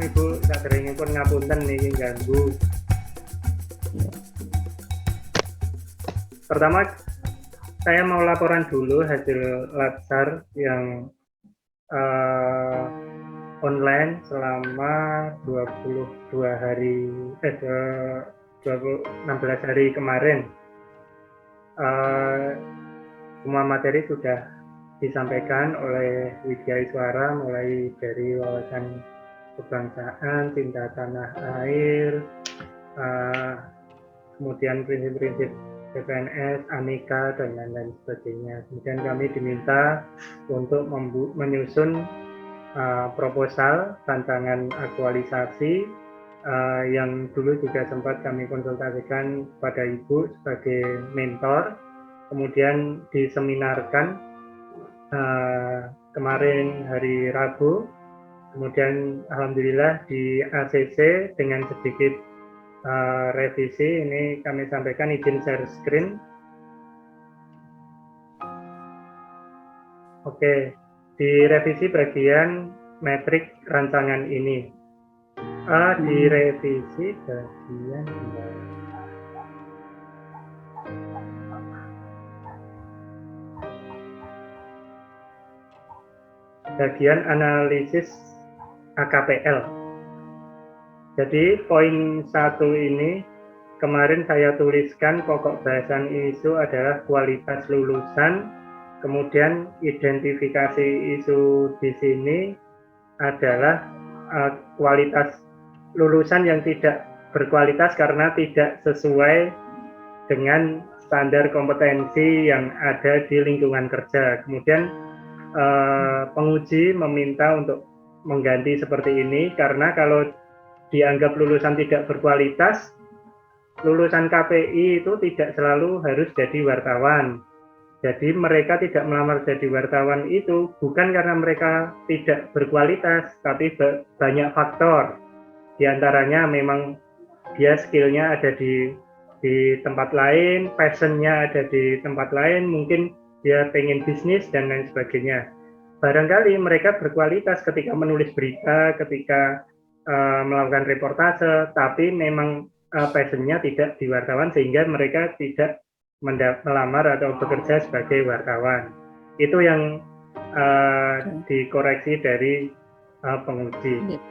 Ibu, saderengipun ngapunten niki ganggu. Pertama, saya mau laporan dulu hasil latsar yang online selama 16 hari kemarin. Semua materi sudah disampaikan oleh Widya Iswara, mulai dari wawasan kebangsaan, cinta tanah air, kemudian prinsip-prinsip CPNS, Anika, dan lain-lain sebagainya. Kemudian kami diminta untuk menyusun proposal tantangan aktualisasi yang dulu juga sempat kami konsultasikan pada Ibu sebagai mentor, kemudian diseminarkan kemarin hari Rabu, kemudian alhamdulillah di ACC dengan sedikit revisi. Ini kami sampaikan, izin share screen. Oke, direvisi bagian metrik rancangan ini. Direvisi bagian analisis AKPL. Jadi poin 1 ini kemarin saya tuliskan pokok bahasan isu adalah kualitas lulusan, kemudian identifikasi isu di sini adalah kualitas lulusan yang tidak berkualitas karena tidak sesuai dengan standar kompetensi yang ada di lingkungan kerja. Kemudian penguji meminta untuk mengganti seperti ini karena kalau dianggap lulusan tidak berkualitas, lulusan KPI itu tidak selalu harus jadi wartawan. Jadi mereka tidak melamar jadi wartawan itu bukan karena mereka tidak berkualitas, tapi banyak faktor. Di antaranya memang dia skillnya ada di tempat lain, passionnya ada di tempat lain, mungkin dia pengen bisnis dan lain sebagainya. Barangkali mereka berkualitas ketika menulis berita, ketika melakukan reportase, tapi memang passionnya tidak di wartawan sehingga mereka tidak melamar atau bekerja sebagai wartawan. Itu yang dikoreksi dari penguji.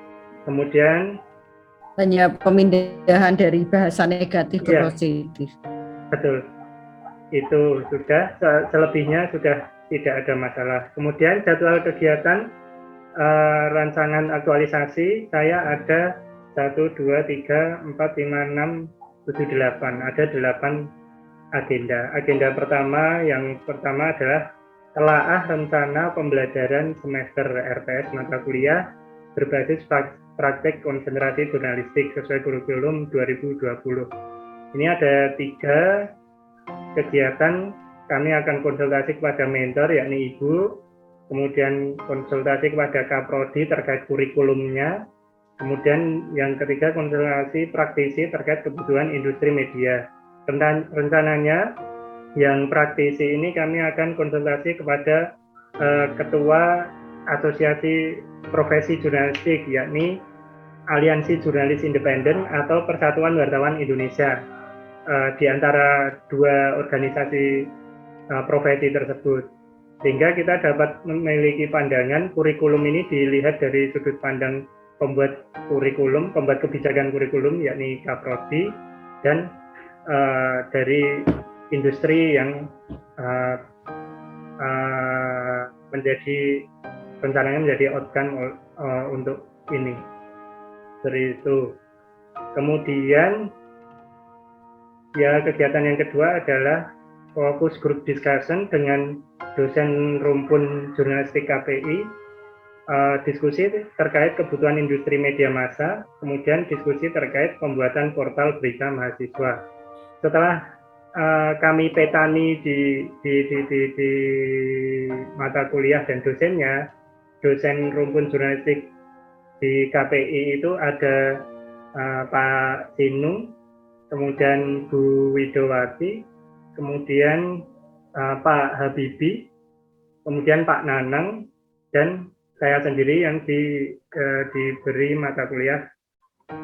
Kemudian hanya pemindahan dari bahasa negatif ke positif. Betul. Itu sudah, selebihnya sudah tidak ada masalah. Kemudian jadwal kegiatan rancangan aktualisasi saya ada 1, 2, 3, 4, 5, 6, 7, 8. Ada 8 agenda. Agenda yang pertama adalah telaah rencana pembelajaran semester RTS mata kuliah berbasis praktek konsentrasi jurnalistik sesuai kurikulum 2020. Ini ada 3 kegiatan. Kami akan konsultasi kepada mentor yakni Ibu, kemudian konsultasi kepada Kaprodi terkait kurikulumnya, kemudian yang ketiga konsultasi praktisi terkait kebutuhan industri media. Rencananya yang praktisi ini kami akan konsultasi kepada Ketua Asosiasi Profesi Jurnalistik yakni Aliansi Jurnalis Independen atau Persatuan Wartawan Indonesia. Di antara 2 organisasi profesi tersebut, sehingga kita dapat memiliki pandangan kurikulum ini dilihat dari sudut pandang pembuat kurikulum, pembuat kebijakan kurikulum yakni Kaprodi, dan dari industri yang rencananya menjadi outcome untuk ini. Seperti itu. Kemudian kegiatan yang kedua adalah fokus group discussion dengan dosen rumpun jurnalistik KPI, diskusi terkait kebutuhan industri media massa, kemudian diskusi terkait pembuatan portal berita mahasiswa. Setelah kami petani di mata kuliah dan dosennya, dosen rumpun jurnalistik di KPI itu ada Pak Sinung, kemudian Bu Widowati, kemudian Pak Habibi, kemudian Pak Nanang, dan saya sendiri yang diberi mata kuliah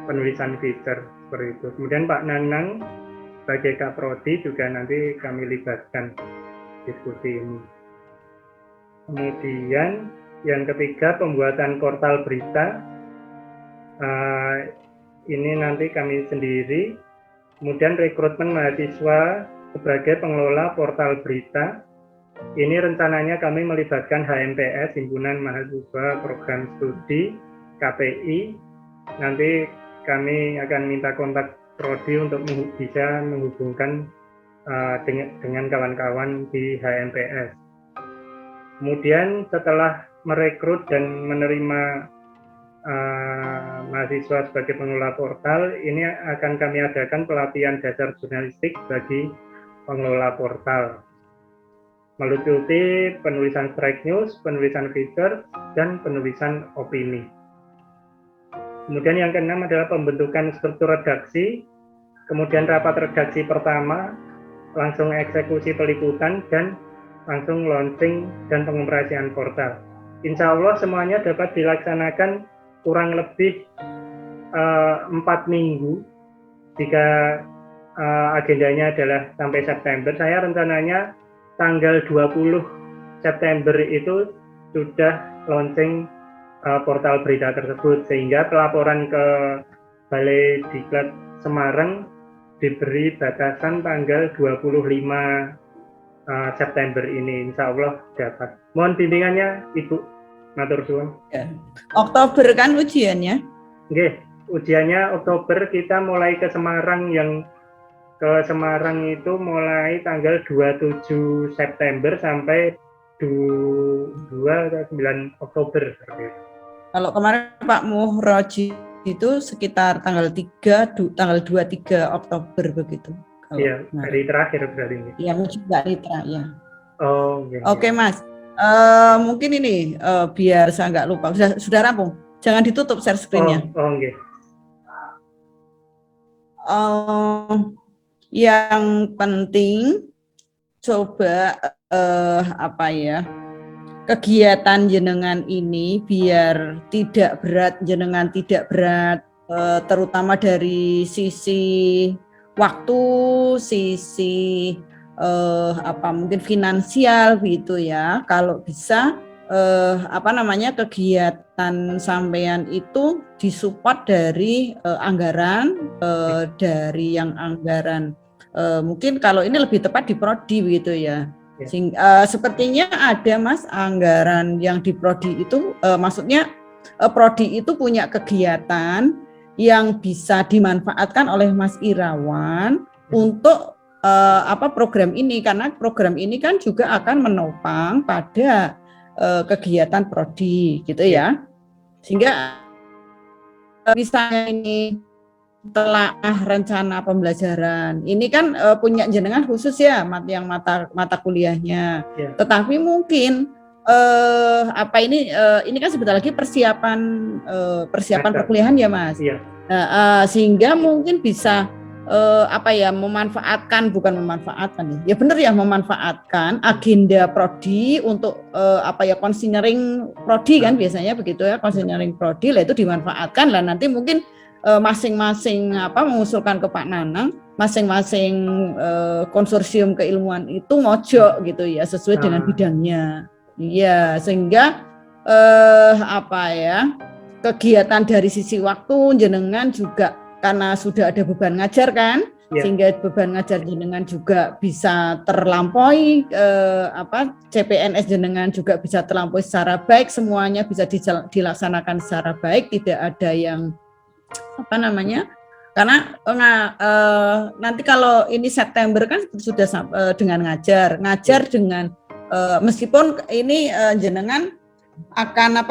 penulisan feature seperti itu. Kemudian Pak Nanang sebagai Kaprodi juga nanti kami libatkan diskusi ini. Kemudian yang ketiga, pembuatan portal berita. Ini nanti kami sendiri. Kemudian rekrutmen mahasiswa sebagai pengelola portal berita. Ini rencananya kami melibatkan HMPS, Himpunan Mahasiswa Program Studi, KPI. Nanti kami akan minta kontak Prodi untuk bisa menghubungkan dengan kawan-kawan di HMPS. Kemudian setelah merekrut dan menerima mahasiswa sebagai pengelola portal, ini akan kami adakan pelatihan dasar jurnalistik bagi pengelola portal, meliputi penulisan strike news, penulisan feature, dan penulisan opini. Kemudian yang keenam adalah pembentukan struktur redaksi, kemudian rapat redaksi pertama, langsung eksekusi peliputan, dan langsung launching dan pengoperasian portal. Insya Allah semuanya dapat dilaksanakan kurang lebih 4 minggu jika agendanya adalah sampai September. Saya rencananya tanggal 20 September itu sudah launching portal berita tersebut, sehingga pelaporan ke Balai Diklat Semarang diberi batasan tanggal 25 September ini. Insya Allah dapat. Mohon bimbingannya Ibu. Matur suwun. Ya. Oktober kan ujiannya? Oke, ujiannya Oktober. Kita mulai ke Semarang, yang ke Semarang itu mulai tanggal 27 September sampai 9 Oktober. Kalau kemarin Pak Muhroji itu sekitar tanggal 23 Oktober begitu. Iya, hari terakhir berarti ini. Iya, mungkin hari terakhir. Ya. Oh, okay. Oke, Mas. Mungkin ini biar saya nggak lupa. Sudah rampung. Jangan ditutup share screen-nya. Okay. Yang penting coba kegiatan jenengan ini biar tidak berat, jenengan tidak berat, terutama dari sisi waktu, sisi mungkin finansial gitu ya. Kalau bisa kegiatan sampean itu disupport dari anggaran, dari yang anggaran mungkin kalau ini lebih tepat di prodi gitu ya. Sepertinya ada Mas anggaran yang di prodi itu, maksudnya prodi itu punya kegiatan yang bisa dimanfaatkan oleh Mas Irawan untuk program ini, karena program ini kan juga akan menopang pada kegiatan prodi gitu ya, sehingga misalnya ini telaah rencana pembelajaran ini kan punya jenengan khusus ya yang mata kuliahnya, tetapi mungkin ini kan sebentar lagi persiapan perkuliahan ya Mas, sehingga mungkin bisa memanfaatkan agenda prodi untuk konseling prodi kan biasanya begitu ya, konseling prodi lah itu dimanfaatkan lah, nanti mungkin masing-masing mengusulkan ke Pak Nanang, masing-masing konsorsium keilmuan itu mojok gitu ya sesuai dengan bidangnya. Iya, sehingga kegiatan dari sisi waktu jenengan juga karena sudah ada beban ngajar kan, sehingga beban ngajar jenengan juga bisa terlampaui, CPNS jenengan juga bisa terlampaui secara baik, semuanya bisa dilaksanakan secara baik, tidak ada yang karena nanti kalau ini September kan sudah dengan ngajar dengan meskipun ini jenengan akan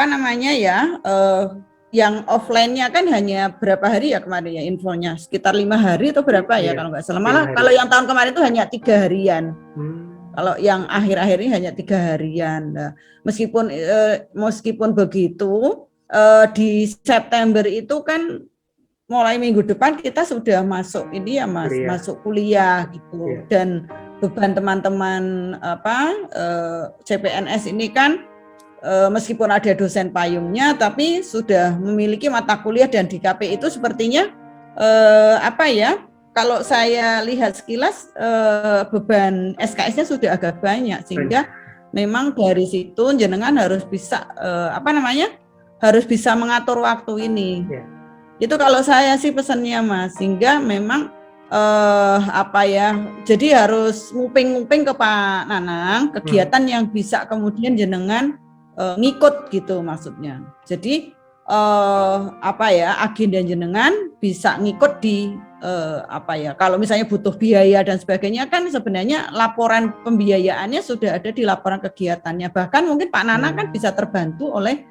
yang offline-nya kan hanya berapa hari ya kemarin ya infonya, sekitar 5 hari atau berapa ya kalau nggak salah, malah kalau yang tahun kemarin itu hanya 3 harian. Kalau yang akhir-akhir ini hanya 3 harian. Nah, meskipun begitu di September itu kan mulai minggu depan kita sudah masuk ini ya Mas, masuk kuliah gitu, dan beban teman-teman CPNS ini kan meskipun ada dosen payungnya, tapi sudah memiliki mata kuliah dan di KP itu sepertinya kalau saya lihat sekilas beban SKS-nya sudah agak banyak, sehingga memang dari situ jenengan harus bisa harus bisa mengatur waktu ini. Itu kalau saya sih pesannya Mas, sehingga memang jadi harus nguping-nguping ke Pak Nanang kegiatan yang bisa kemudian jenengan ngikut gitu maksudnya. Jadi agenda jenengan bisa ngikut di kalau misalnya butuh biaya dan sebagainya, kan sebenarnya laporan pembiayaannya sudah ada di laporan kegiatannya. Bahkan mungkin Pak Nanang kan bisa terbantu oleh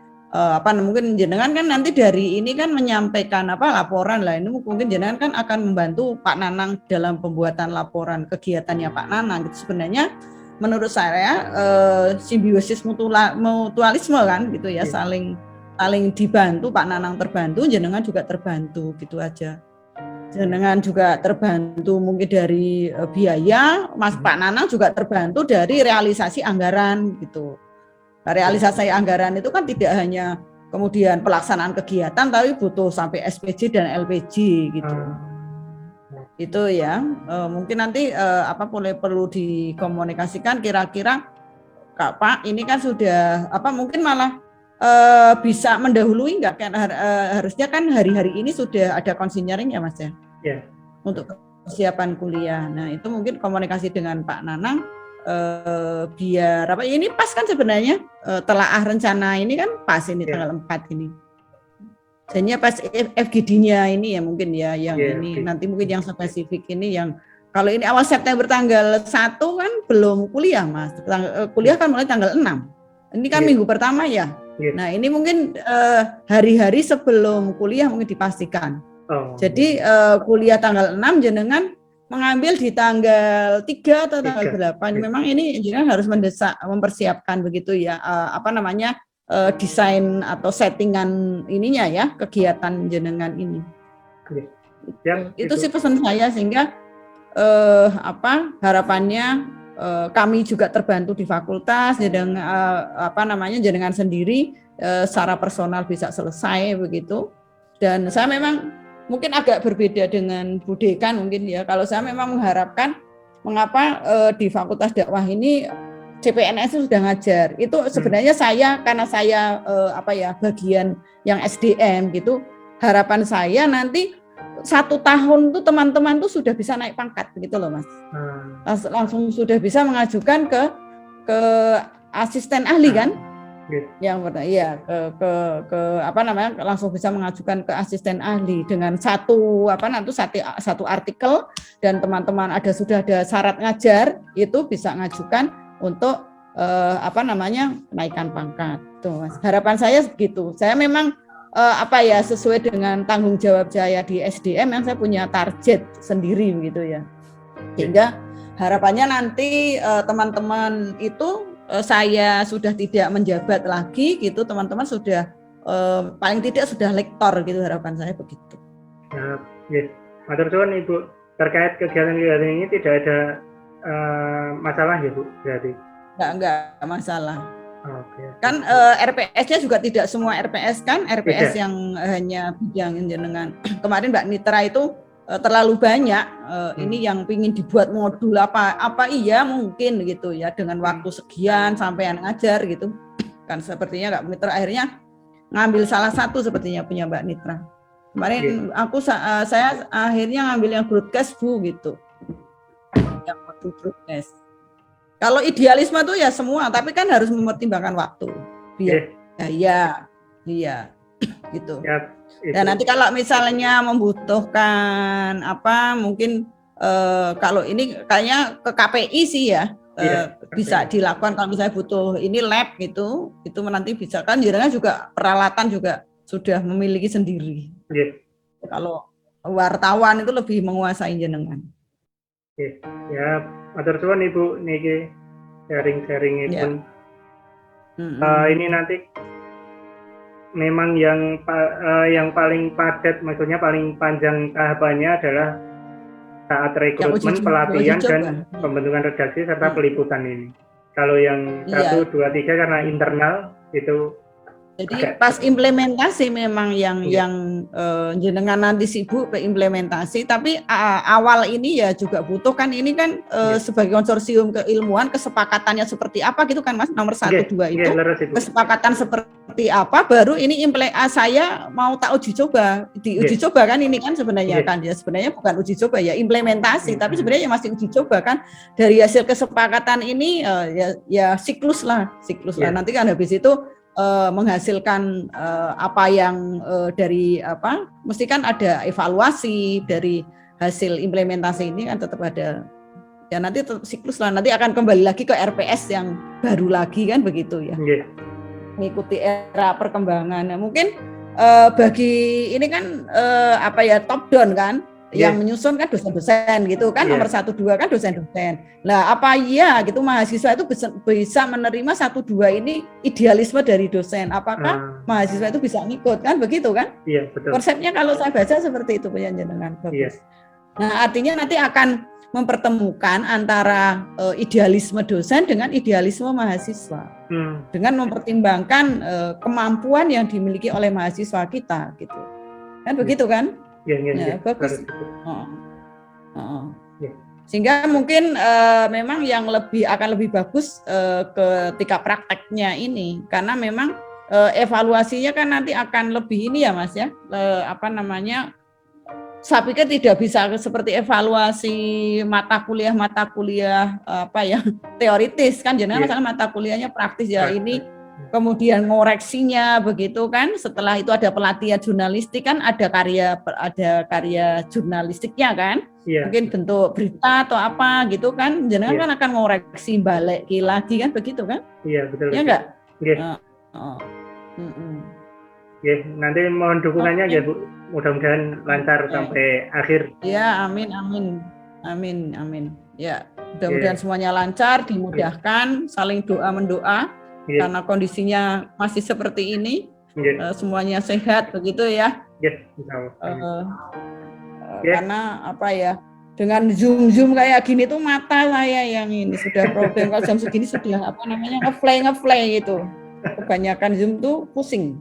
mungkin jenengan kan nanti dari ini kan menyampaikan laporan lah, ini mungkin jenengan kan akan membantu Pak Nanang dalam pembuatan laporan kegiatannya Pak Nanang. Gitu sebenarnya menurut saya simbiosis mutualisme kan gitu ya, saling dibantu, Pak Nanang terbantu, jenengan juga terbantu gitu aja. Jenengan juga terbantu mungkin dari biaya, Pak Nanang juga terbantu dari realisasi anggaran gitu. Realisasi anggaran itu kan tidak hanya kemudian pelaksanaan kegiatan, tapi butuh sampai SPJ dan LPG gitu. Itu ya, mungkin nanti perlu dikomunikasikan kira-kira Pak ini kan sudah mungkin malah bisa mendahului nggak kan harusnya kan hari-hari ini sudah ada konsinyering ya Mas ya? Yeah. Untuk persiapan kuliah. Nah, itu mungkin komunikasi dengan Pak Nanang biar ini pas kan sebenarnya telaah rencana ini kan pas ini tanggal 4 ini. Jadinya pas FGD-nya ini ya mungkin ya yang ini nanti mungkin yang spesifik ini yang kalau ini awal September tanggal 1 kan belum kuliah Mas. Kuliah kan mulai tanggal 6. Ini kan minggu pertama ya. Nah, ini mungkin hari-hari sebelum kuliah mungkin dipastikan. Jadi kuliah tanggal 6 jenengan mengambil di tanggal 3 atau tanggal berapa. Memang ini jenengan harus mempersiapkan begitu ya desain atau settingan ininya ya kegiatan jenengan ini. Itu sih pesan saya sehingga harapannya kami juga terbantu di fakultas jenengan sendiri secara personal bisa selesai begitu. Dan saya memang mungkin agak berbeda dengan Bu Dekan mungkin ya. Kalau saya memang mengharapkan mengapa di Fakultas Dakwah ini CPNS sudah ngajar. Itu sebenarnya karena saya bagian yang SDM gitu. Harapan saya nanti 1 tahun tuh teman-teman tuh sudah bisa naik pangkat begitu loh Mas. Langsung sudah bisa mengajukan ke asisten ahli kan? Yang langsung bisa mengajukan ke asisten ahli dengan satu artikel dan teman-teman sudah ada syarat ngajar itu bisa ngajukan untuk naikkan pangkat. Tuh Mas. Harapan saya begitu. Saya memang sesuai dengan tanggung jawab saya di SDM yang saya punya target sendiri begitu ya. Sehingga harapannya nanti teman-teman itu saya sudah tidak menjabat lagi gitu, teman-teman sudah paling tidak sudah lektor gitu, harapan saya begitu. Matur suwun Ibu, terkait kegiatan-kegiatan ini tidak ada masalah ya Bu berarti? Enggak masalah. Kan RPS-nya juga tidak semua RPS kan, RPS tidak. Yang hanya bidang jenengan. Kemarin Mbak Nitra itu terlalu banyak ini yang pingin dibuat modul iya mungkin gitu ya dengan waktu sekian sampai ngajar gitu kan sepertinya Mbak Nitra akhirnya ngambil salah satu sepertinya punya Mbak Nitra kemarin saya akhirnya ngambil yang broadcast Bu gitu yang modul broadcast. Kalau idealisme tuh ya semua tapi kan harus mempertimbangkan waktu biar iya gitu. Dan nanti kalau misalnya membutuhkan mungkin kalau ini kayaknya ke KPI sih ya bisa dilakukan kalau misalnya butuh ini lab gitu itu nanti bisa kan jenengan juga peralatan juga sudah memiliki sendiri. Kalau wartawan itu lebih menguasai jenengan. Ya, matur suwun Ibu niki sharing-sharingipun. Ini nanti memang yang paling padat, maksudnya paling panjang tahapannya adalah saat rekrutmen, pelatihan dan pembentukan redaksi serta peliputan ini. Kalau yang 1, 2, 3 karena internal itu. Jadi pas implementasi memang yang jenengan nanti sibuk implementasi, tapi awal ini ya juga butuh kan ini kan sebagai konsorsium keilmuan kesepakatannya seperti apa gitu kan Mas, nomor 1, 2 itu kesepakatan seperti apa baru ini saya mau tak uji coba, diuji coba kan ini kan sebenarnya kan ya sebenarnya bukan uji coba ya implementasi, tapi sebenarnya masih uji coba kan dari hasil kesepakatan ini ya siklus lah nanti kan habis itu menghasilkan apa yang dari apa mesti kan ada evaluasi dari hasil implementasi ini kan tetap ada ya nanti siklus lah nanti akan kembali lagi ke RPS yang baru lagi kan begitu ya mengikuti era perkembangan. Nah, mungkin bagi ini kan apa ya top down kan yang menyusun kan dosen-dosen gitu kan nomor 1, 2 kan dosen-dosen. Lah apa iya gitu mahasiswa itu bisa menerima 1, 2 ini idealisme dari dosen. Apakah mahasiswa itu bisa ngikut kan begitu kan? Iya betul. Konsepnya kalau saya baca seperti itu penjenengan bagus. Iya. Nah artinya nanti akan mempertemukan antara idealisme dosen dengan idealisme mahasiswa dengan mempertimbangkan kemampuan yang dimiliki oleh mahasiswa kita gitu kan begitu kan? Ya, bagus. Sehingga mungkin memang yang akan lebih bagus ketika prakteknya ini karena memang evaluasinya kan nanti akan lebih ini ya Mas ya apa namanya saya pikir tidak bisa seperti evaluasi mata kuliah apa ya teoritis kan jadi masalah mata kuliahnya praktis ya ini kemudian ngoreksinya begitu kan setelah itu ada pelatihan jurnalistik kan ada karya jurnalistiknya kan mungkin bentuk berita atau apa gitu kan jenengan kan akan ngoreksi balik lagi kan begitu kan betul ya enggak nanti mohon dukungannya ya Bu mudah-mudahan lancar sampai akhir ya amin ya mudah-mudahan semuanya lancar dimudahkan saling doa mendoa karena kondisinya masih seperti ini, semuanya sehat begitu ya. Karena apa ya, dengan zoom kayak gini tuh mata saya yang ini sudah problem kalau jam segini sudah apa namanya ngefly gitu. Kebanyakan zoom tuh pusing.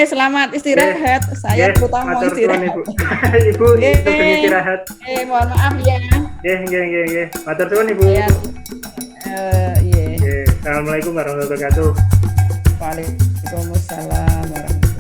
Selamat istirahat. Saya terutama mau istirahat. Ibu istirahat. Mohon maaf ya. Matur suwun Ibu. Assalamualaikum warahmatullahi wabarakatuh. Waalaikumsalam warahmatullahi wabarakatuh.